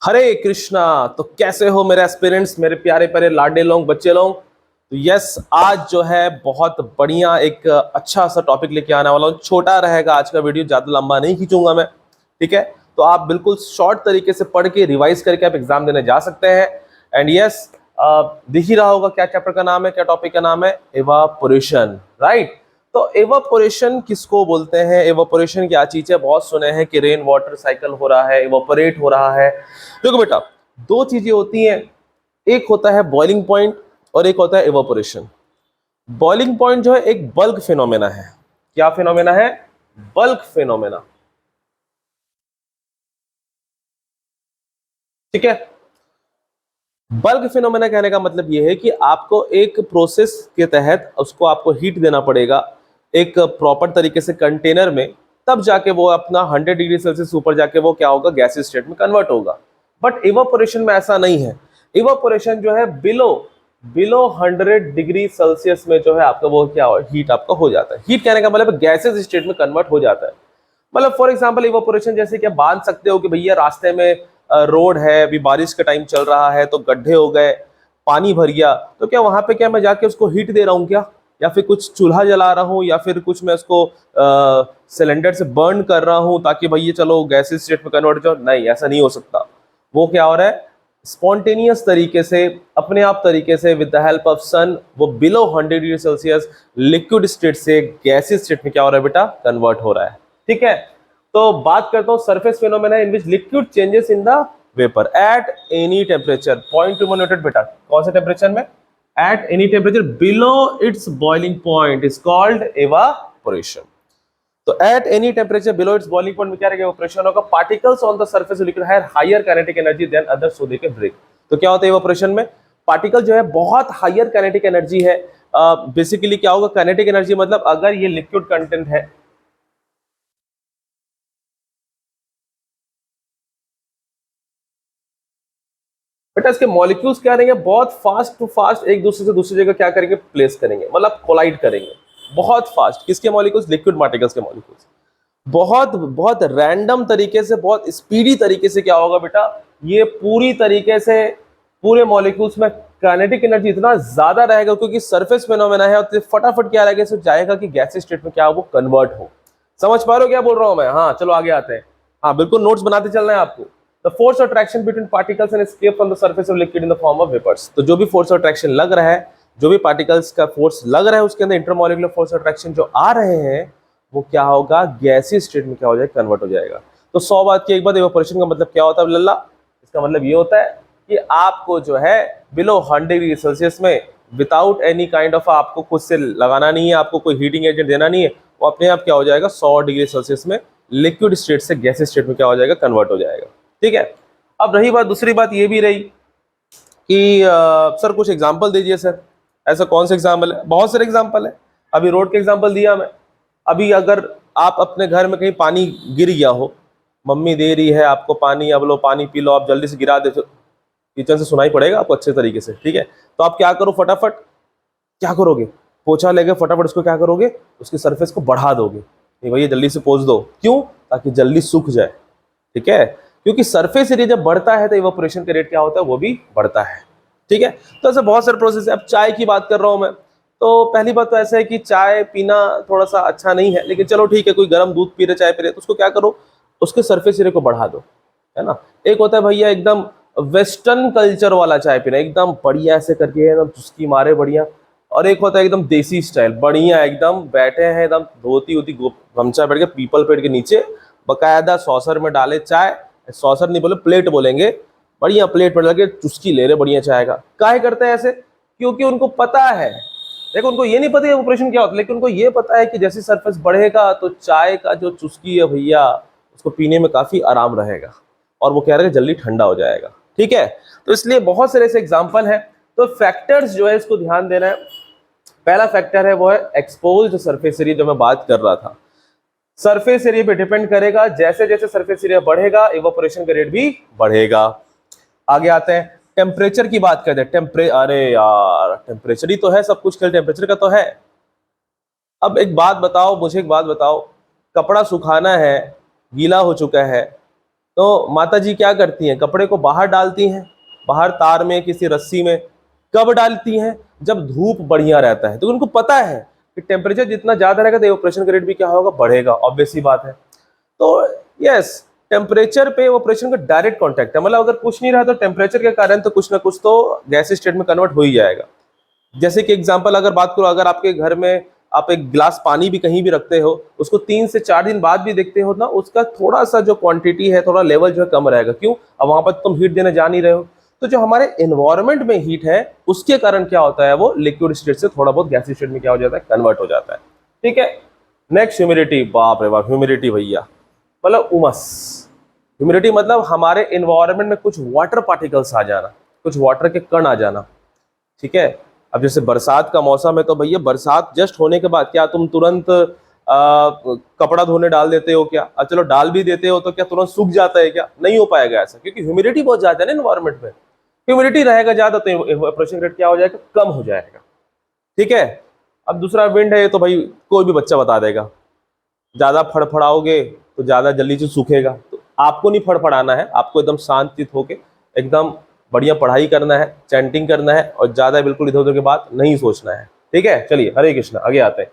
हरे कृष्णा। तो कैसे हो मेरे एस्पिरेंट्स, मेरे प्यारे प्यारे लाडले लोग, बच्चे लोग। तो यस, आज जो है बहुत बढ़िया एक अच्छा सा टॉपिक लेके आने वाला हूँ। छोटा रहेगा आज का वीडियो, ज्यादा लंबा नहीं खींचूंगा मैं। ठीक है, तो आप बिल्कुल शॉर्ट तरीके से पढ़ के रिवाइज करके आप एग्जाम देने जा सकते हैं। एंड यस, दिख ही रहा होगा क्या चैप्टर का नाम है, क्या टॉपिक का नाम है, इवापोरेशन, राइट। तो एवापोरेशन किसको बोलते हैं, एवापोरेशन क्या चीज है? बहुत सुने हैं कि रेन वाटर साइकिल हो रहा है, एवापोरेट हो रहा है। देखो बेटा, दो चीजें होती हैं। एक होता है बॉइलिंग पॉइंट और एक होता है एवापोरेशन। बॉइलिंग पॉइंट जो है एक बल्क फिनोमेना है। क्या फिनोमेना है? Bulk phenomena. ठीक है, बल्क फिनोमेना कहने का मतलब यह है कि आपको एक प्रोसेस के तहत उसको आपको हीट देना पड़ेगा एक प्रॉपर तरीके से कंटेनर में, तब जाके वो अपना 100 डिग्री सेल्सियस ऊपर जाके वो क्या होगा, गैसीय स्टेट में कन्वर्ट होगा। बट इवापोरेशन में ऐसा नहीं है। इवापोरेशन जो है बिलो बिलो 100 डिग्री सेल्सियस में जो है आपका वो क्या हीट आपका हो जाता है। हीट कहने का मतलब गैसेस स्टेट में कन्वर्ट हो जाता है। मतलब फॉर एग्जांपल इवापोरेशन जैसे कि बांध सकते हो कि भैया रास्ते में रोड है, अभी बारिश का टाइम चल रहा है तो गड्ढे हो गए, पानी भर गया, तो क्या वहां पे क्या मैं जाके उसको हीट दे रहा हूँ क्या? या फिर कुछ चूल्हा जला रहा हूँ, या फिर कुछ मैं उसको सिलेंडर से बर्न कर रहा हूँ ताकि भैया चलो गैसेस स्टेट में कन्वर्ट हो जाओ? नहीं, ऐसा नहीं हो सकता। वो क्या हो रहा है, स्पॉन्टेनियस तरीके से, अपने आप तरीके से, विद द हेल्प ऑफ सन, वो below 100 degree Celsius liquid state से गैसीय स्टेट में क्या हो रहा है बेटा, कन्वर्ट हो रहा है। ठीक है, तो बात करता हूं surface phenomena in which liquid changes in the vapour at any temperature. Point to noted बेटा, कौन से टेम्परेचर में? At any temperature below its boiling point is called evaporation. तो at any temperature below its boiling point में क्या रहेगा, evaporation होगा। Particles on the surface of liquid have higher kinetic energy than other, so they can break. तो क्या होता है evaporation में? पार्टिकल जो है बहुत हायर काइनेटिक एनर्जी है। बेसिकली क्या होगा, काइनेटिक एनर्जी मतलब अगर ये लिक्विड कंटेंट है, बेटा इसके मॉलिक्यूल्स क्या करेंगे, बहुत फास्ट टू फास्ट एक दूसरे से दूसरी जगह क्या करेंगे, प्लेस करेंगे, मतलब कोलाइड करेंगे बहुत फास्ट। किसके मॉलिक्यूल्स? लिक्विड पार्टिकल्स के मॉलिक्यूल्स। बहुत बहुत रैंडम तरीके से, बहुत स्पीडी तरीके से क्या होगा बेटा, ये पूरी तरीके से पूरे मॉलिक्यूल्स में काइनेटिक एनर्जी इतना ज्यादा रहेगा क्योंकि सरफेस फिनोमेना है, और फटाफट क्या रहेगा, सिर्फ जाएगा कि गैसीय स्टेट में क्या वो कन्वर्ट हो। समझ पा रहे हो क्या बोल रहा हूं मैं? हाँ चलो आगे आते हैं। हाँ बिल्कुल, नोट्स बनाते चलना है आपको। The force of attraction between particles and escape from the surface of liquid in the form of vapours. तो जो भी फोर्स ऑफ अट्रैक्शन लग रहा है, जो भी पार्टिकल्स का फोर्स लग रहा है, उसके अंदर इंटरमॉलिक्यूलर फोर्स ऑफ अट्रैक्शन जो आ रहे हैं, वो क्या होगा, गैसीय स्टेट में क्या हो जाएगा, कन्वर्ट हो जाएगा। तो 100 बात की एक बात, इवेपोरेशन का मतलब क्या होता है लल्ला? इसका मतलब ये होता है कि आपको जो है बिलो 100 डिग्री सेल्सियस में विदाउट एनी काइंड ऑफ, आपको खुद से लगाना नहीं है, आपको कोई हीटिंग एजेंट देना नहीं है, वो अपने आप क्या हो जाएगा, 100 डिग्री सेल्सियस में लिक्विड स्टेट से गैसीय स्टेट में क्या हो जाएगा, कन्वर्ट हो जाएगा। ठीक है, अब रही बात, दूसरी बात ये भी रही कि सर कुछ एग्जाम्पल दीजिए सर। ऐसा कौन सा एग्जाम्पल है? बहुत सारे एग्जाम्पल है। अभी रोड के एग्जाम्पल दिया मैं। अभी अगर आप अपने घर में कहीं पानी गिर गया हो, मम्मी दे रही है आपको पानी, अब लो पानी पी लो, आप जल्दी से गिरा दे, किचन से सुनाई पड़ेगा आपको अच्छे तरीके से। ठीक है, तो आप क्या करो, फटाफट क्या करोगे, पोछा लेके फटाफट उसको क्या करोगे, उसकी सरफेस को बढ़ा दोगे। नहीं भैया जल्दी से पोंछ दो, क्यों? ताकि जल्दी सूख जाए। ठीक है, क्योंकि सरफेस एरिया जब बढ़ता है तो इवापोरेशन का रेट क्या होता है, वो भी बढ़ता है। ठीक है, तो ऐसे बहुत सारे प्रोसेस है। अब चाय की बात कर रहा हूं मैं, तो पहली बात तो ऐसा है कि चाय पीना थोड़ा सा अच्छा नहीं है, लेकिन चलो ठीक है, कोई गर्म दूध पी रहे, चाय पी रहे, तो उसको क्या करो, उसके सरफेस एरिया को बढ़ा दो, है ना। एक होता है भैया एकदम वेस्टर्न कल्चर वाला चाय पीना, एकदम बढ़िया ऐसे करके एकदम चुस्की मारे बढ़िया। और एक होता है एकदम देसी स्टाइल, बढ़िया एकदम बैठे हैं, एकदम धोती होती गमछा बैठ के पीपल पेड़ के नीचे, बकायदा सॉसर में डाले चाय, सॉसर नहीं बोले प्लेट बोलेंगे, बढ़िया प्लेट पर लगे चुस्की ले रहे बढ़िया चाय का। काहे करते हैं ऐसे? क्योंकि उनको पता है, देखो उनको ये नहीं पता ऑपरेशन क्या होता है, लेकिन उनको ये पता है कि जैसे सरफेस बढ़ेगा तो चाय का जो चुस्की है भैया, उसको पीने में काफी आराम रहेगा, और वो कह रहे हैं जल्दी ठंडा हो जाएगा। ठीक है, तो इसलिए बहुत सारे ऐसे एग्जाम्पल है। तो फैक्टर्स जो है इसको ध्यान देना है। पहला फैक्टर है वो है एक्सपोज्ड सरफेस एरिया, जो मैं बात कर रहा था। सरफेस एरिया पे डिपेंड करेगा, जैसे जैसे सरफेस एरिया बढ़ेगा इवापोरेशन का रेट भी बढ़ेगा। आगे आते हैं, टेम्परेचर की बात करते हैं। अरे यार टेम्परेचर ही तो है सब कुछ, खेल टेम्परेचर का तो है। अब एक बात बताओ, मुझे एक बात बताओ, कपड़ा सुखाना है, गीला हो चुका है, तो माता जी क्या करती हैं, कपड़े को बाहर डालती हैं, बाहर तार में, किसी रस्सी में। कब डालती हैं? जब धूप बढ़िया रहता है। तो उनको पता है कि टेम्परेचर जितना ज्यादा रहेगा तो इवेपोरेशन का रेट भी क्या होगा, बढ़ेगा, ऑब्वियस सी बात है। तो यस, टेम्परेचर पे इवेपोरेशन का डायरेक्ट कॉन्टैक्ट है। मतलब अगर कुछ नहीं रहा तो टेम्परेचर के कारण तो कुछ ना कुछ तो गैसी स्टेट में कन्वर्ट हो ही जाएगा। जैसे कि एग्जांपल अगर बात करो, अगर आपके घर में आप एक गिलास पानी भी कहीं भी रखते हो, उसको 3 से 4 दिन बाद भी देखते हो ना, उसका थोड़ा सा जो क्वांटिटी है, थोड़ा लेवल जो है कम रहेगा। क्यों? अब वहां पर तुम हीट देने जा नहीं रहे हो। तो जो हमारे एनवायरमेंट में हीट है, उसके कारण क्या होता है, वो लिक्विड स्टेट से थोड़ा बहुत गैसी स्टेट में क्या हो जाता है, कन्वर्ट हो जाता है। ठीक है। Next, humidity. बाप रे बाप, ह्यूमिडिटी भैया मतलब उमस। ह्यूमिडिटी मतलब हमारे एनवायरमेंट में कुछ वाटर पार्टिकल्स आ जाना, कुछ वाटर के कण आ जाना। ठीक है। अब जैसे बरसात का मौसम है तो भैया बरसात जस्ट होने के बाद क्या तुम तुरंत कपड़ा धोने डाल देते हो क्या? चलो डाल भी देते हो तो क्या तुरंत सूख जाता है क्या? नहीं हो पाएगा ऐसा, क्योंकि ह्यूमिडिटी बहुत ज्यादा है ना एनवायरमेंट में। ह्यूमिडिटी रहेगा ज्यादा तो इवेपोरेशन रेट क्या हो जाएगा, कम हो जाएगा। ठीक है। अब दूसरा विंड है, तो भाई कोई भी बच्चा बता देगा, ज्यादा फड़फड़ाओगे तो ज्यादा जल्दी से सूखेगा। तो आपको नहीं फड़फड़ाना है, आपको एकदम शांतित होके एकदम बढ़िया पढ़ाई करना है, चैंटिंग करना है, और ज्यादा बिल्कुल इधर उधर की बात नहीं सोचना है। ठीक है, चलिए हरे कृष्णा, आगे आते हैं।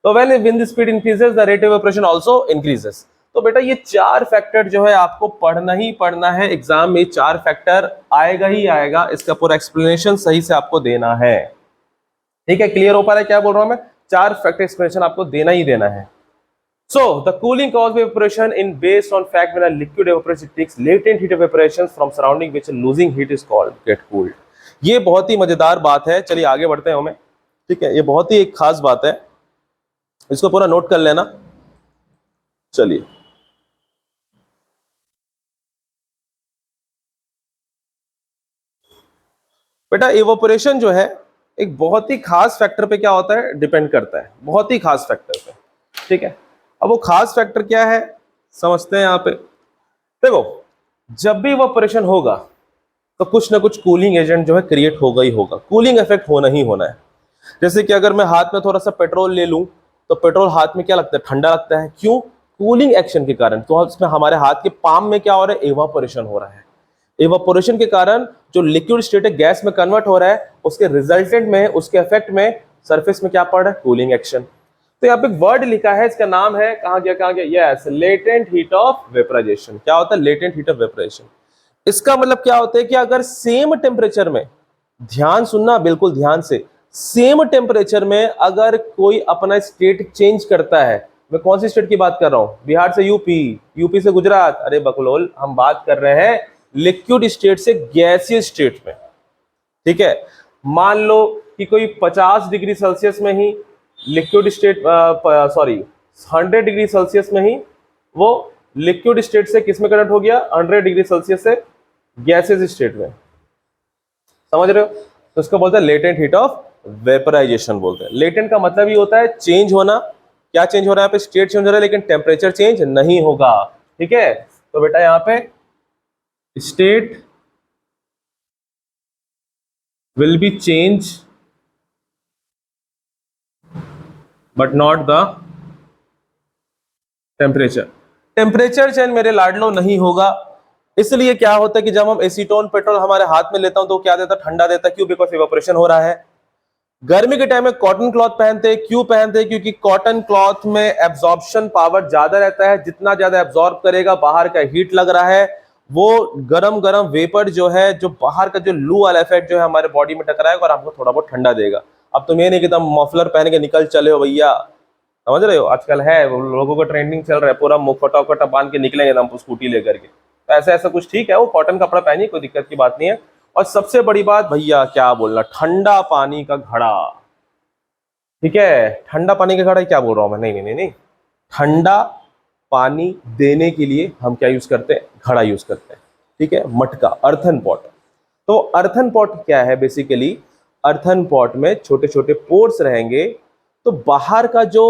तो when wind speed increases the rate of evaporation also increases. तो बेटा ये 4 फैक्टर जो है आपको पढ़ना ही पढ़ना है, एग्जाम में 4 फैक्टर आएगा ही आएगा, इसका पूरा एक्सप्लेनेशन सही से आपको देना है। ठीक है, क्लियर हो पा रहा है क्या बोल रहा हूं मैं? 4 फैक्टर एक्सप्लेनेशन आपको देना ही देना है। So, the cooling cause of evaporation in based on fact when a liquid evaporates, it takes latent heat evaporation from surrounding which losing heat is called get cooled. ये बहुत ही मजेदार बात है। चलिए आगे बढ़ते हैं हमें। ठीक है, ये बहुत ही एक खास बात है, इसको पूरा नोट कर लेना। चलिए, बेटा इवेपोरेशन जो है एक बहुत ही खास फैक्टर पे क्या होता है, डिपेंड करता है, बहुत ही खास फैक्टर पे। ठीक है। अब वो खास फैक्टर क्या है, समझते हैं यहाँ पे। देखो, जब भी इवेपोरेशन होगा तो कुछ ना कुछ कूलिंग एजेंट जो है क्रिएट होगा ही होगा, कूलिंग इफेक्ट होना ही होना है। जैसे कि अगर मैं हाथ में थोड़ा सा पेट्रोल ले लूं तो पेट्रोल हाथ में क्या लगता है, ठंडा लगता है। क्यों? कूलिंग एक्शन के कारण। तो उसमें हमारे हाथ के पाम में क्या हो रहा है, इवापोरेशन हो रहा है। इवापोरेशन के कारण जो लिक्विड स्टेट है गैस में कन्वर्ट हो रहा है, उसके रिजल्टेंट में, उसके इफेक्ट में सरफेस में क्या पड़ रहा है, कूलिंग एक्शन। तो यहाँ पे एक वर्ड लिखा है, इसका नाम है, कहाँ गया कहाँ गया, yes, latent heat of vaporisation. क्या होता है लेटेंट हीट ऑफ वेपराइजेशन? इसका मतलब क्या होता है कि अगर सेम टेम्परेचर में, ध्यान सुनना बिल्कुल ध्यान से, सेम टेम्परेचर में अगर कोई अपना स्टेट चेंज करता है, मैं कौन सी स्टेट की बात कर रहा हूं, बिहार से यूपी, यूपी से गुजरात, अरे बकलोल, हम बात कर रहे हैं लिक्विड स्टेट से गैसीय स्टेट में। ठीक है। मान लो कि कोई 50 डिग्री सेल्सियस में ही liquid state, sorry 100 degree Celsius में ही वो लिक्विड स्टेट से किस में कन्वर्ट हो गया, 100 डिग्री सेल्सियस से गैसेस स्टेट में। समझ रहे हो? तो इसको बोलते हैं लेटेंट हीट ऑफ वेपराइजेशन बोलते हैं। लेटेंट का मतलब ही होता है चेंज होना। क्या चेंज हो रहा है यहाँ पे, स्टेट चेंज हो रहा है लेकिन टेम्परेचर चेंज नहीं होगा। ठीक है। तो बेटा यहाँ पे state will be change but not the temperature। Temperature change मेरे लाडलो नहीं होगा। इसलिए क्या होता है कि जब हम एसीटोन पेट्रोल हमारे हाथ में लेता हूं तो क्या देता है, ठंडा देता है। क्यों? बिकॉज इवेपोरेशन हो रहा है। गर्मी के टाइम में कॉटन क्लॉथ पहनते हैं। क्यों पहनते हैं? क्योंकि कॉटन क्लॉथ में एब्जॉर्प्शन पावर ज्यादा रहता है। जितना ज्यादा एब्जॉर्ब करेगा, बाहर का हीट लग रहा है, वो गरम गरम वेपर जो है, जो बाहर का जो लू वाला इफेक्ट जो है हमारे बॉडी में टकराएगा और हमको थोड़ा बहुत ठंडा देगा। अब तुम ये नहीं कि तुम मफलर पहन के निकल चले हो भैया, समझ रहे हो? आजकल है लोगों को ट्रेंडिंग चल रहा है, पूरा मुखौटा उखौटा बांध के निकलेंगे हम स्कूटी लेकर के। तो ऐसा ऐसा कुछ ठीक है, वो कॉटन कपड़ा पहनिए, कोई दिक्कत की बात नहीं है। और सबसे बड़ी बात भैया क्या बोलना, ठंडा पानी का घड़ा। ठीक है, ठंडा पानी का घड़ा क्या बोल रहा हूं मैं, नहीं नहीं नहीं नहीं, ठंडा पानी देने के लिए हम क्या यूज करते हैं, घड़ा यूज करते हैं। ठीक है, मटका, अर्थन पॉट। तो अर्थन पॉट क्या है बेसिकली, अर्थन पॉट में छोटे छोटे पोर्स रहेंगे, तो बाहर का जो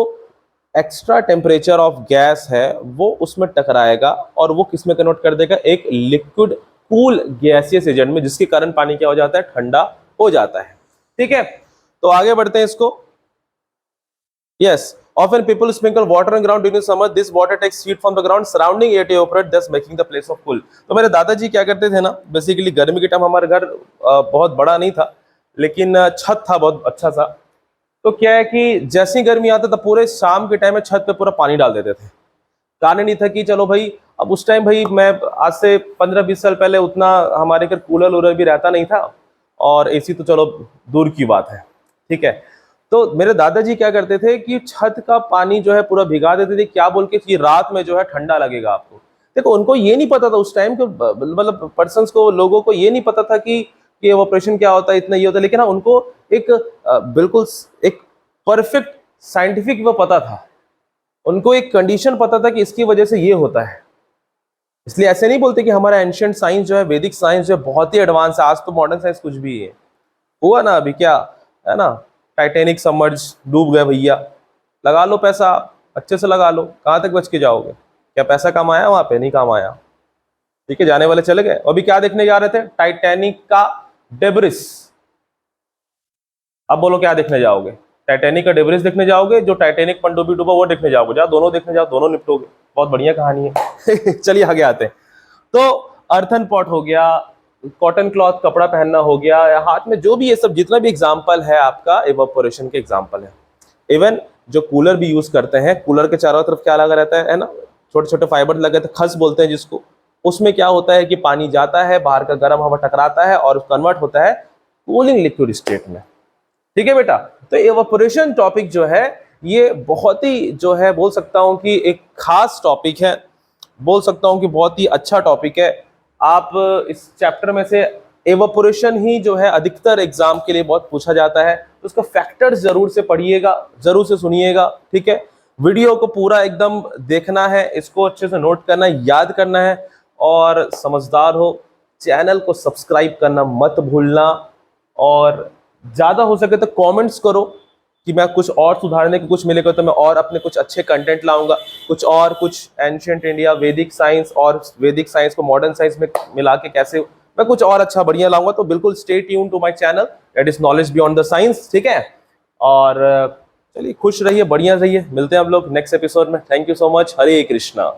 एक्स्ट्रा टेम्परेचर ऑफ गैस है वो उसमें टकराएगा और वो किस में कन्वर्ट कर देगा, एक लिक्विड कूल गैसियस एजेंट में, जिसके कारण पानी क्या हो जाता है, ठंडा हो जाता है। ठीक है, तो आगे बढ़ते हैं इसको। Yes, often people sprinkle water on ground during summer. This water takes heat from the ground surrounding it evaporate, thus making the place of cool. तो मेरे दादाजी क्या करते थे ना, बेसिकली गर्मी के टाइम हमारा घर बहुत बड़ा नहीं था, लेकिन छत था बहुत अच्छा सा। तो क्या है कि जैसे ही गर्मी आता था पूरे शाम के टाइम में छत पे पूरा पानी डाल देते थे। कारण नहीं था कि चलो भाई, अब उस टाइम भाई मैं आज से 15-20 साल पहले उतना हमारे घर कूलर वूलर भी रहता नहीं था, और एसी तो चलो दूर की बात है, ठीक है। तो मेरे दादाजी क्या करते थे कि छत का पानी जो है पूरा भिगा देते थे, क्या बोल के कि रात में जो है ठंडा लगेगा आपको। देखो उनको ये नहीं पता था उस टाइम के, मतलब पर्सन्स को, लोगों को ये नहीं पता था कि इवेपोरेशन क्या होता है, इतना ये होता है, लेकिन हाँ उनको एक बिल्कुल एक परफेक्ट साइंटिफिक वो पता था। उनको एक कंडीशन पता था कि इसकी वजह से ये होता है। इसलिए ऐसे नहीं बोलते कि हमारा एंशियंट साइंस जो है, वैदिक साइंस जो है बहुत ही एडवांस है, आज तो मॉडर्न साइंस कुछ भी है। हुआ ना अभी क्या है ना, टाइटैनिक सबमर्ज डूब गए भैया। लगा लो पैसा, अच्छे से लगा लो, कहाँ तक बच के जाओगे? क्या पैसा कम आया वहां पे? नहीं कम आया, ठीक है, जाने वाले चले गए। अभी क्या देखने जा रहे थे? टाइटैनिक का डेब्रिस। अब बोलो क्या देखने जाओगे? टाइटैनिक का डेब्रिस देखने जाओगे, जो टाइटैनिक पनडुब्बी डूबा वो देखने जाओगे? जाओ दोनों देखने जाओ, दोनों निपटोगे। बहुत बढ़िया कहानी है। चलिए आगे आते हैं। तो अर्थन पॉट हो गया, कॉटन क्लॉथ कपड़ा पहनना हो गया, या हाथ में जो भी, ये सब जितना भी एग्जाम्पल है आपका इवेपोरेशन के एग्जाम्पल है। इवन जो कूलर भी यूज करते हैं, कूलर के चारों तरफ क्या लगा रहता है ना, छोटे छोटे फाइबर लगे रहते हैं, खस बोलते हैं जिसको। उसमें क्या होता है कि पानी जाता है, बाहर का गर्म हवा टकराता है और कन्वर्ट होता है कूलिंग लिक्विड स्टेट में। ठीक है बेटा, तो इवेपोरेशन टॉपिक जो है ये बहुत ही जो है बोल सकता हूं कि एक खास टॉपिक है, बोल सकता हूं कि बहुत ही अच्छा टॉपिक है। आप इस चैप्टर में से इवेपोरेशन ही जो है अधिकतर एग्जाम के लिए बहुत पूछा जाता है, तो उसका फैक्टर्स जरूर से पढ़िएगा, जरूर से सुनिएगा, ठीक है। वीडियो को पूरा एकदम देखना है, इसको अच्छे से नोट करना है, याद करना है, और समझदार हो, चैनल को सब्सक्राइब करना मत भूलना, और ज्यादा हो सके तो कमेंट्स करो कि मैं कुछ और सुधारने की कुछ मिलेगा तो मैं और अपने कुछ अच्छे कंटेंट लाऊंगा, कुछ और, कुछ एंशिएंट इंडिया, वैदिक साइंस, और वैदिक साइंस को मॉडर्न साइंस में मिला के कैसे मैं कुछ और अच्छा बढ़िया लाऊंगा। तो बिल्कुल stay tune to my channel, that is knowledge beyond the science, ठीक है। और चलिए खुश रहिए, बढ़िया रहिए, मिलते हैं हम लोग नेक्स्ट एपिसोड में। Thank you so much, Hare Krishna.